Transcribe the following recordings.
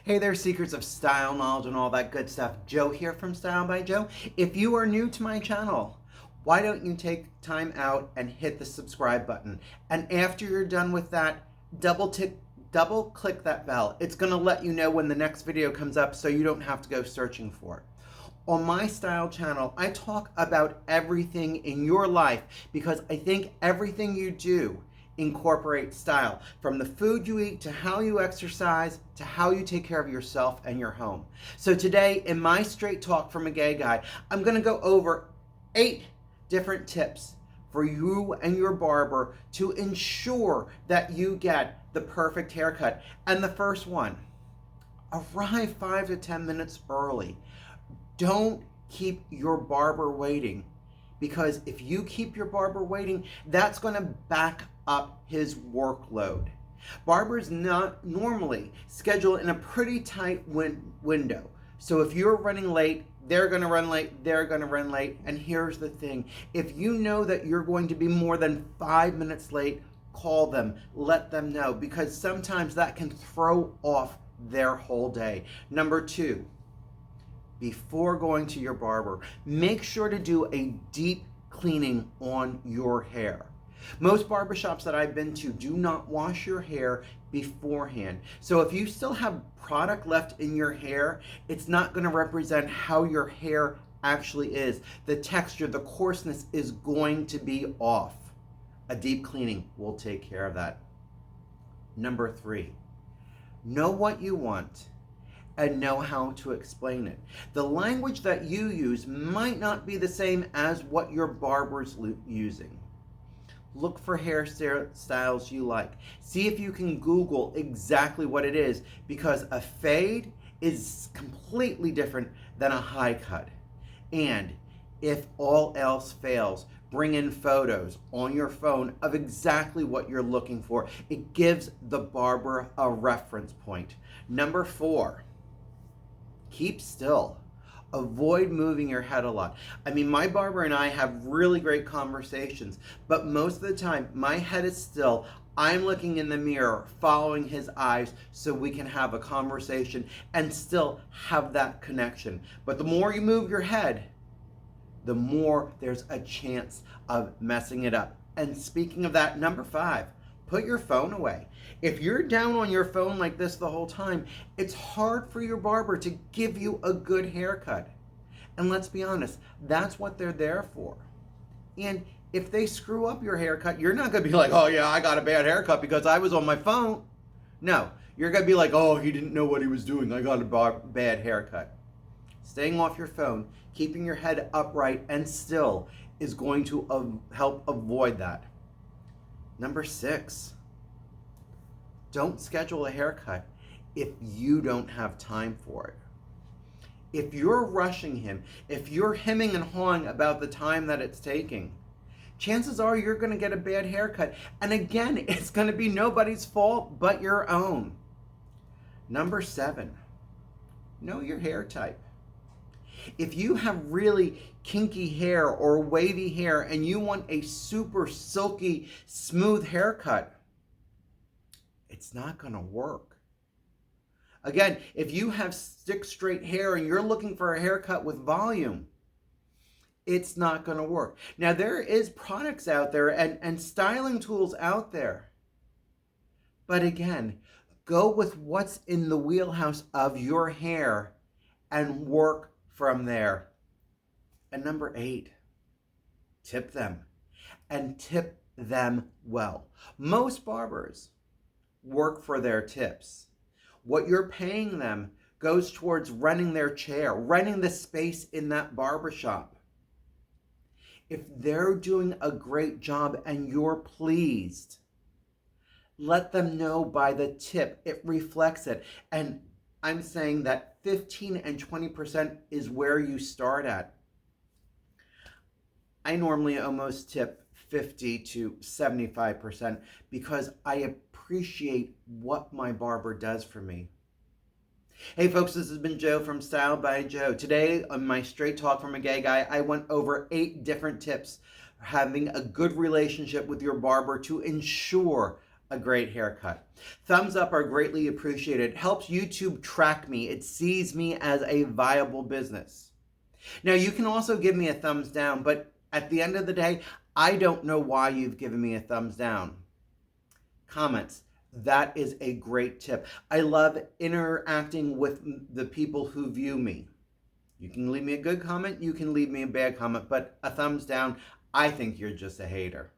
Hey there, seekers of style, knowledge, and all that good stuff. Joe here from Style by Joe. If you are new to my channel, why don't you take time out and hit the subscribe button? And after you're done with that, double click that bell. It's going to let you know when the next video comes up so you don't have to go searching for it. On my style channel, I talk about everything in your life because I think everything you do incorporate style, from the food you eat to how you exercise to how you take care of yourself and your home. So today, in my Straight Talk from a Gay Guy, I'm going to go over 8 different tips for you and your barber to ensure that you get the perfect haircut. And the first one, arrive 5 to 10 minutes early. Don't keep your barber waiting, because if you keep your barber waiting, that's going to back up his workload. Barbers not normally schedule in a pretty tight window. So if you're running late, they're going to run late, they're going to run late. And here's the thing. If you know that you're going to be more than 5 minutes late, call them, let them know, because sometimes that can throw off their whole day. Number 2, before going to your barber, make sure to do a deep cleaning on your hair. Most barbershops that I've been to do not wash your hair beforehand. So if you still have product left in your hair, it's not going to represent how your hair actually is. The texture, the coarseness is going to be off. A deep cleaning will take care of that. Number 3, know what you want and know how to explain it. The language that you use might not be the same as what your barber's using. Look for hairstyles you like. See if you can Google exactly what it is, because a fade is completely different than a high cut. And if all else fails, bring in photos on your phone of exactly what you're looking for. It gives the barber a reference point. Number 4, keep still. Avoid moving your head a lot. I mean, my barber and I have really great conversations, but most of the time my head is still. I'm looking in the mirror, following his eyes, so we can have a conversation and still have that connection. But the more you move your head, the more there's a chance of messing it up. And speaking of that, number 5, put your phone away. If you're down on your phone like this the whole time, it's hard for your barber to give you a good haircut. And let's be honest, that's what they're there for. And if they screw up your haircut, you're not going to be like, oh yeah, I got a bad haircut because I was on my phone. No, you're going to be like, oh, he didn't know what he was doing. I got a bad haircut. Staying off your phone, keeping your head upright and still is going to help avoid that. Number 6, don't schedule a haircut if you don't have time for it. If you're rushing him, if you're hemming and hawing about the time that it's taking, chances are you're going to get a bad haircut. And again, it's going to be nobody's fault but your own. Number 7, know your hair type. If you have really kinky hair or wavy hair and you want a super silky, smooth haircut, it's not going to work. Again, if you have stick straight hair and you're looking for a haircut with volume, it's not going to work. Now, there is products out there and styling tools out there. But again, go with what's in the wheelhouse of your hair and work from there. And number 8, tip them, and tip them well. Most barbers work for their tips. What you're paying them goes towards renting their chair, renting the space in that barbershop. If they're doing a great job and you're pleased, let them know by the tip. It reflects it. And I'm saying that 15 and 20% is where you start at. I normally almost tip 50 to 75% because I appreciate what my barber does for me. Hey folks, this has been Joe from Style by Joe. Today on my Straight Talk from a Gay Guy, I went over 8 different tips for having a good relationship with your barber to ensure a great haircut. Thumbs up are greatly appreciated. It helps YouTube track me. It sees me as a viable business. Now, you can also give me a thumbs down, but at the end of the day, I don't know why you've given me a thumbs down. Comments. That is a great tip. I love interacting with the people who view me. You can leave me a good comment, you can leave me a bad comment, but a thumbs down, I think you're just a hater.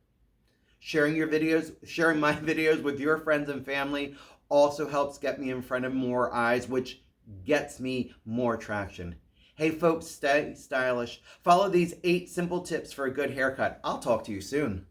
Sharing my videos with your friends and family also helps get me in front of more eyes, which gets me more traction. Hey folks, stay stylish. Follow these 8 simple tips for a good haircut. I'll talk to you soon.